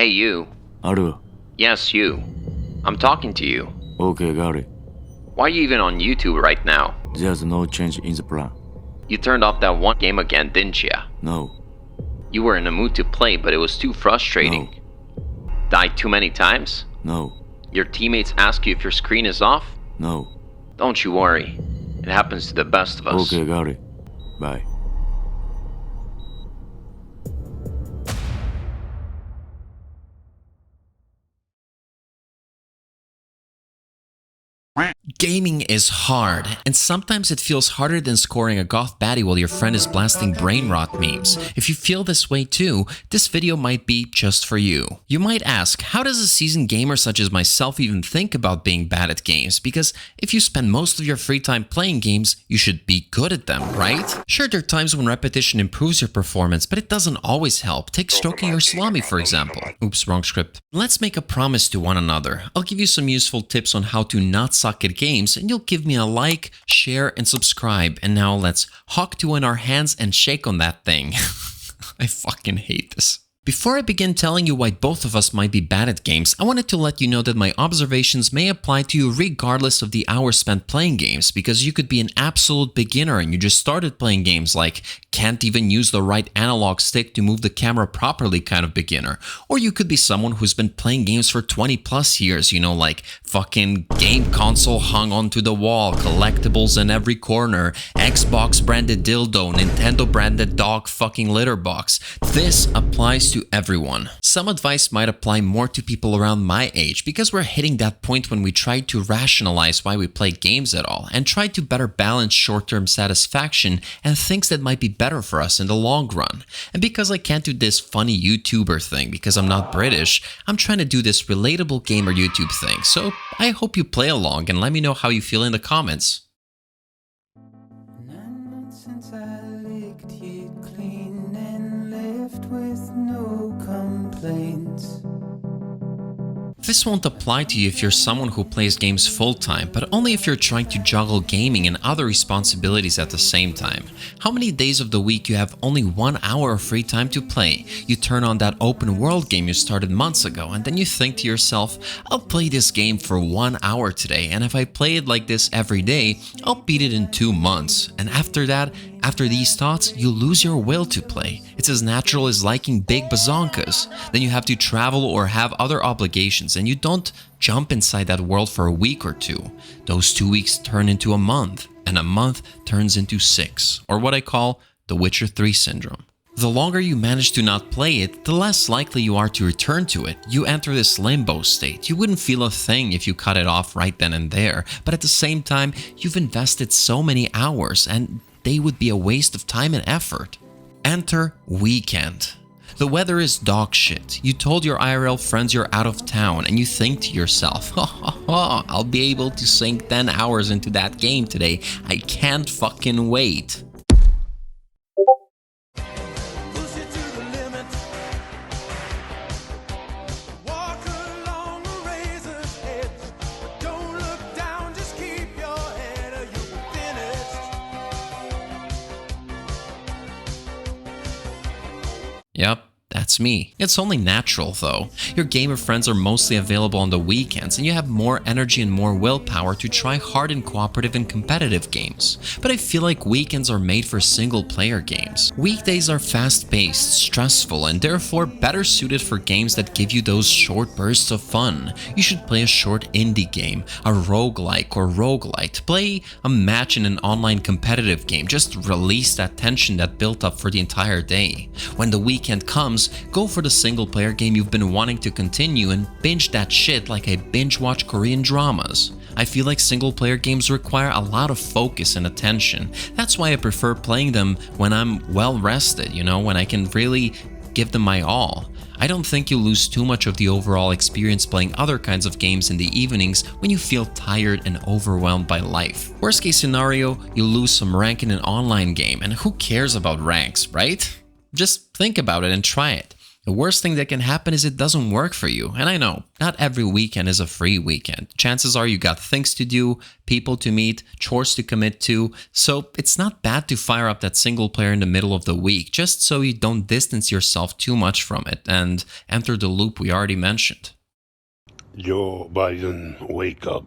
Hey, you. ある Yes, you. I'm talking to you. Okay, got it. Why are you even on YouTube right now? There's no change in the plan. You turned off that one game again, didn't ya? No. You were in a mood to play, but it was too frustrating. Died too many times? No. Your teammates ask you if your screen is off? No. Don't you worry. It happens to the best of us. Okay, got it. Bye. Gaming is hard, and sometimes it feels harder than scoring a goth baddie while your friend is blasting brain rot memes. If you feel this way too, this video might be just for you. You might ask, how does a seasoned gamer such as myself even think about being bad at games? Because if you spend most of your free time playing games, you should be good at them, right? Sure, there are times when repetition improves your performance, but it doesn't always help. Take stroking your salami, for example. Oops, wrong script. Let's make a promise to one another. I'll give you some useful tips on how to not suck at games, and you'll give me a like, share, and subscribe. And now let's hawk two in our hands and shake on that thing. I fucking hate this. Before I begin telling you why both of us might be bad at games, I wanted to let you know that my observations may apply to you regardless of the hours spent playing games, because you could be an absolute beginner and you just started playing games like can't even use the right analog stick to move the camera properly kind of beginner. Or you could be someone who's been playing games for 20 plus years, you know, like fucking game console hung onto the wall, collectibles in every corner, Xbox branded dildo, Nintendo branded dog fucking litter box. This applies to everyone. Some advice might apply more to people around my age because we're hitting that point when we try to rationalize why we play games at all and try to better balance short-term satisfaction and things that might be better for us in the long run. And because I can't do this funny YouTuber thing because I'm not British, I'm trying to do this relatable gamer YouTube thing. So I hope you play along and let me know how you feel in the comments. 9 months since I licked you clean and left with no complaints. This won't apply to you if you're someone who plays games full-time, but only if you're trying to juggle gaming and other responsibilities at the same time. How many days of the week you have only 1 hour of free time to play? You turn on that open world game you started months ago, and then you think to yourself, I'll play this game for 1 hour today, and if I play it like this every day, I'll beat it in 2 months. And after that, after these thoughts, you lose your will to play. It's as natural as liking big bazonkas. Then you have to travel or have other obligations, and you don't jump inside that world for a week or two. Those 2 weeks turn into a month, and a month turns into 6, or what I call the Witcher 3 syndrome. The longer you manage to not play it, the less likely you are to return to it. You enter this limbo state. You wouldn't feel a thing if you cut it off right then and there, but at the same time, you've invested so many hours, and they would be a waste of time and effort. Enter weekend. The weather is dog shit. You told your IRL friends you're out of town and you think to yourself, I'll be able to sink 10 hours into that game today. I can't fucking wait. Push it to the limit. Walk along a razor's edge. But don't look down, just keep your head or you'll be finished. Yep. That's me. It's only natural though. Your gamer friends are mostly available on the weekends and you have more energy and more willpower to try hard in cooperative and competitive games. But I feel like weekends are made for single player games. Weekdays are fast-paced, stressful, and therefore better suited for games that give you those short bursts of fun. You should play a short indie game, a roguelike or roguelite. Play a match in an online competitive game. Just release that tension that built up for the entire day. When the weekend comes, go for the single player game you've been wanting to continue and binge that shit like I binge watch Korean dramas. I feel like single player games require a lot of focus and attention. That's why I prefer playing them when I'm well rested, you know, when I can really give them my all. I don't think you lose too much of the overall experience playing other kinds of games in the evenings when you feel tired and overwhelmed by life. Worst case scenario, you lose some rank in an online game, and who cares about ranks, right? Just think about it and try it. The worst thing that can happen is it doesn't work for you. And I know, not every weekend is a free weekend. Chances are you got things to do, people to meet, chores to commit to. So it's not bad to fire up that single player in the middle of the week, just so you don't distance yourself too much from it and enter the loop we already mentioned. Joe Biden, wake up.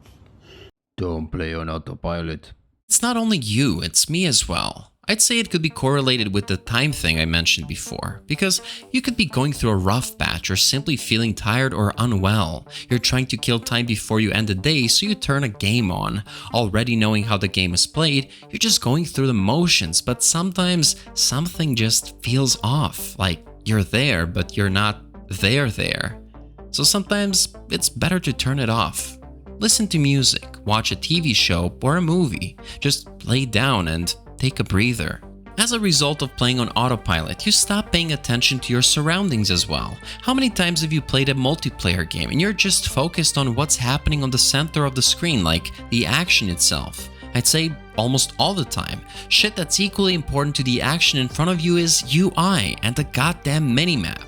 Don't play on autopilot. It's not only you, it's me as well. I'd say it could be correlated with the time thing I mentioned before, because you could be going through a rough patch or simply feeling tired or unwell. You're trying to kill time before you end the day, so you turn a game on. Already knowing how the game is played, you're just going through the motions, but sometimes something just feels off. Like you're there, but you're not there. So sometimes it's better to turn it off. Listen to music, watch a TV show or a movie. Just lay down and take a breather. As a result of playing on autopilot, you stop paying attention to your surroundings as well. How many times have you played a multiplayer game and you're just focused on what's happening on the center of the screen, like the action itself? I'd say almost all the time. Shit that's equally important to the action in front of you is UI and the goddamn minimap.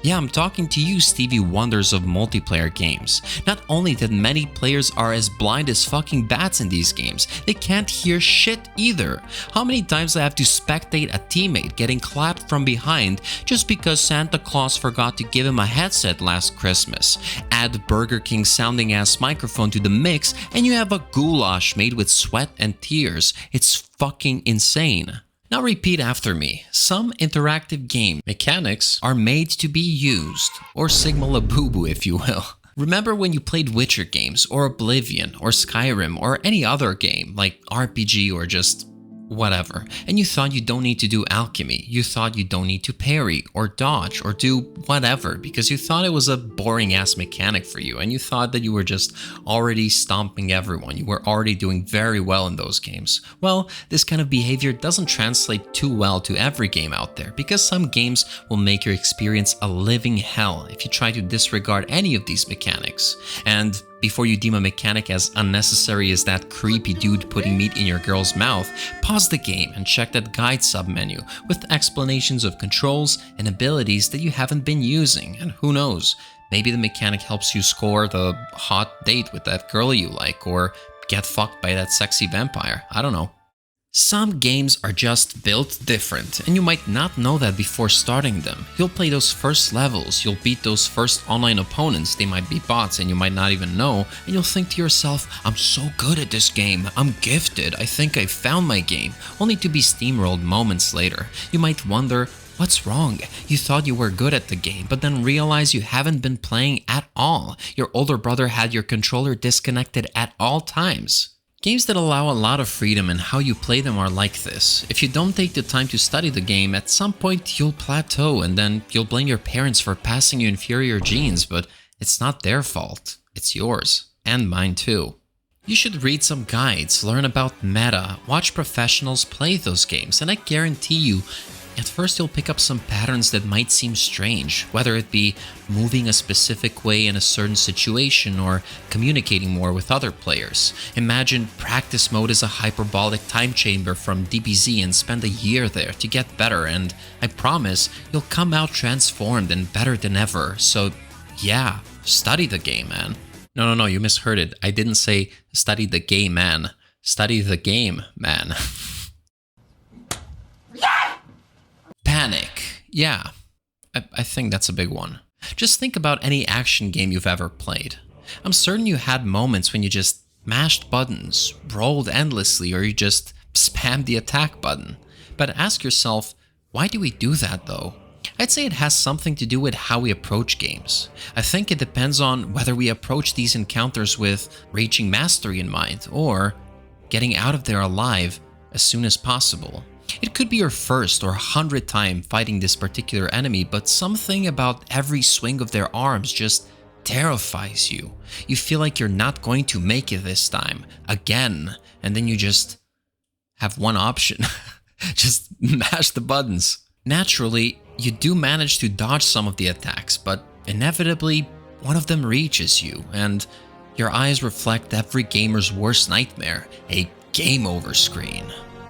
Yeah, I'm talking to you, Stevie Wonders of multiplayer games. Not only that many players are as blind as fucking bats in these games, they can't hear shit either. How many times I have to spectate a teammate getting clapped from behind just because Santa Claus forgot to give him a headset last Christmas? Add Burger King sounding ass microphone to the mix and you have a goulash made with sweat and tears. It's fucking insane. Now repeat after me. Some interactive game mechanics are made to be used, or Sigma Labubu if you will. Remember when you played Witcher games, or Oblivion, or Skyrim, or any other game like RPG or just whatever, and you thought you don't need to do alchemy, you thought you don't need to parry or dodge or do whatever because you thought it was a boring ass mechanic for you and you thought that you were just already stomping everyone, you were already doing very well in those games. Well, this kind of behavior doesn't translate too well to every game out there because some games will make your experience a living hell if you try to disregard any of these mechanics. And before you deem a mechanic as unnecessary as that creepy dude putting meat in your girl's mouth, pause the game and check that guide submenu with explanations of controls and abilities that you haven't been using. And who knows, maybe the mechanic helps you score the hot date with that girl you like or get fucked by that sexy vampire. I don't know. Some games are just built different, and you might not know that before starting them. You'll play those first levels, you'll beat those first online opponents, they might be bots and you might not even know, and you'll think to yourself, I'm so good at this game, I'm gifted, I think I found my game, only to be steamrolled moments later. You might wonder, what's wrong? You thought you were good at the game, but then realize you haven't been playing at all. Your older brother had your controller disconnected at all times. Games that allow a lot of freedom in how you play them are like this. If you don't take the time to study the game, at some point you'll plateau and then you'll blame your parents for passing you inferior genes, but it's not their fault. It's yours. And mine too. You should read some guides, learn about meta, watch professionals play those games, and I guarantee you, at first you'll pick up some patterns that might seem strange, whether it be moving a specific way in a certain situation or communicating more with other players. Imagine practice mode as a hyperbolic time chamber from DBZ and spend a year there to get better, and I promise you'll come out transformed and better than ever. So yeah, study the game, man. No, you misheard it. I didn't say study the game, man. Study the game, man. Panic. Yeah, I think that's a big one. Just think about any action game you've ever played. I'm certain you had moments when you just mashed buttons, rolled endlessly, or you just spammed the attack button. But ask yourself, why do we do that though? I'd say it has something to do with how we approach games. I think it depends on whether we approach these encounters with reaching mastery in mind or getting out of there alive as soon as possible. It could be your first or 100th time fighting this particular enemy, but something about every swing of their arms just terrifies you. You feel like you're not going to make it this time, again, and then you just have one option. Just mash the buttons. Naturally, you do manage to dodge some of the attacks, but inevitably, one of them reaches you, and your eyes reflect every gamer's worst nightmare, a game over screen.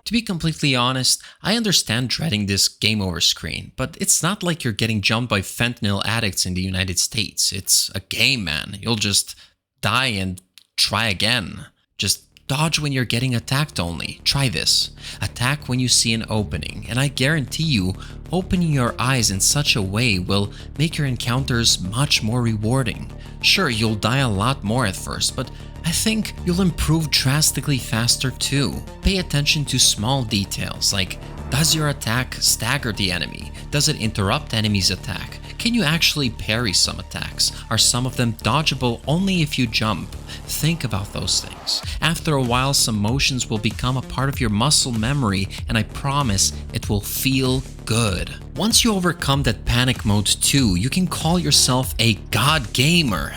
To be completely honest, I understand dreading this game over screen, but it's not like you're getting jumped by fentanyl addicts in the United States. It's a game, man. You'll just die and try again. Just dodge when you're getting attacked only. Try this. Attack when you see an opening, and I guarantee you, opening your eyes in such a way will make your encounters much more rewarding. Sure, you'll die a lot more at first, but I think you'll improve drastically faster too. Pay attention to small details like, does your attack stagger the enemy? Does it interrupt enemy's attack? Can you actually parry some attacks? Are some of them dodgeable only if you jump? Think about those things. After a while, some motions will become a part of your muscle memory, and I promise it will feel good. Once you overcome that panic mode too, you can call yourself a god gamer.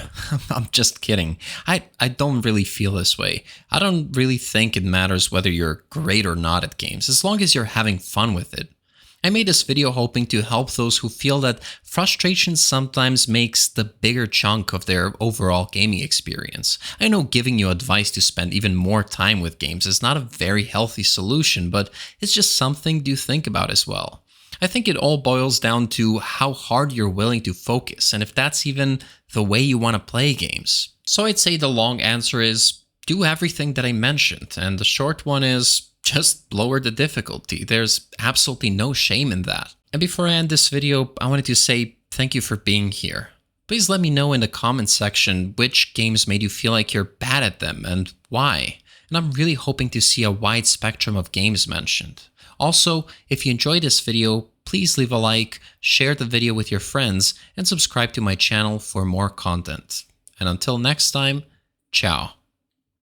I'm just kidding. I don't really feel this way. I don't really think it matters whether you're great or not at games, as long as you're having fun with it. I made this video hoping to help those who feel that frustration sometimes makes the bigger chunk of their overall gaming experience. I know giving you advice to spend even more time with games is not a very healthy solution, but it's just something to think about as well. I think it all boils down to how hard you're willing to focus and if that's even the way you want to play games. So I'd say the long answer is do everything that I mentioned, and the short one is just lower the difficulty. There's absolutely no shame in that. And before I end this video, I wanted to say thank you for being here. Please let me know in the comments section which games made you feel like you're bad at them and why. And I'm really hoping to see a wide spectrum of games mentioned. Also, if you enjoyed this video, please leave a like, share the video with your friends, and subscribe to my channel for more content. And until next time, ciao.